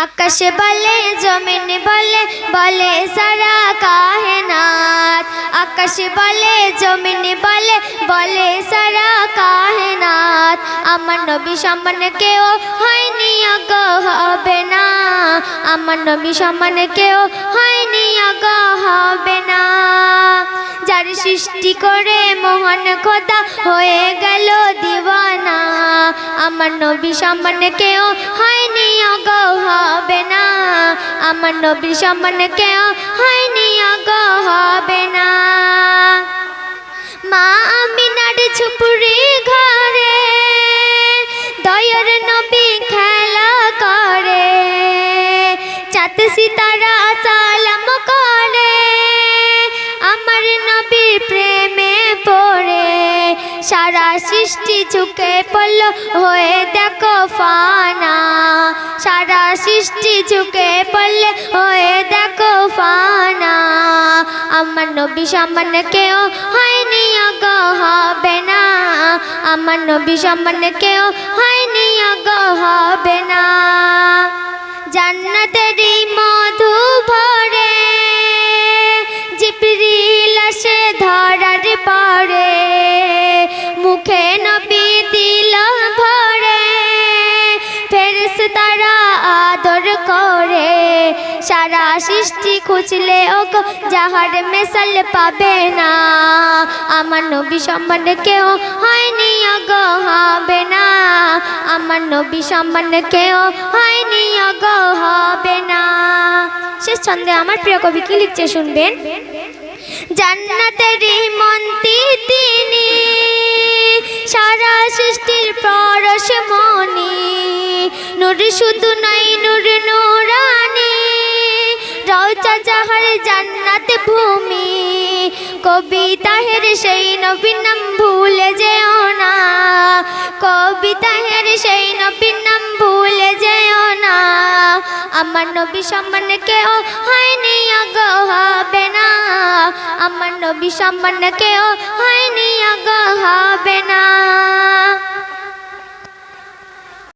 আকাশে বলে জমিন বলে বলে সারা কায়নাত। আকাশে বলে জমিন বলে বলে সারা কায়নাত। আমার নবী সম্মানে কেউ হয়নি অগ হবে না। আমার নবী সম্মানে কেউ হয়নি অগ হবে না। যার সৃষ্টি করে মহান খোদা হয়ে গেল দিওয়ানা। আমার নবী সম্মানে কেউ হয়নি অগ হবে না। আমার নবী সম্মানে কেউ হয়নি অগ হবে না। মা আমিনার ঝুপড়ি ঘরে দয়ার নবী খেলা করে। চাঁদ সিতারা সালাম করে আমার নবীর প্রেমে পড়ে। সারা সৃষ্টি ঝুঁকে পড়ল হয়ে দেখো ফানা। সারা সৃষ্টি ঝুঁকে পড়লে হয়ে দেখো ফানা। আমার নবী সম্মানে কেউ হয়নি অগ হবে না। আমার নবী সম্মানে কেউ হয়নি অগ হবে না। জান্নাতেরই মধু ভরে জিবরিল আসে ধরার পরে। মুখে নবী দিল ভরে ফেরেশতারা আদর করে। সারা সৃষ্টি খুঁজলে ওগো যাহার মেসাল পাবে না। আমার নবী সম্মানে কেউ হয়নি অগ হবে না। আমার নবী সম্মানে কেউ হয়নি অগ হবে না। শেষ ছন্দে আমার প্রিয় কবি কি লিখছে শুনবেন। জান্নাতেরই মন্ত্রী তিনি সারা সৃষ্টির পরশ মনি। নূর শুধু নাই নূর নূরানি রওজা যাহার জান্নাত ভূমি। কবিতাহের সেই নবীর নাম ভুলে যেও না। কবিতাহের সেই নবীর নাম ভুলে যেও না। আমার নবী সম্মানে কেউ হয়নি অগ হবে না। আমার নবী সম্মানে কেউ হয়নি অগ হবে না।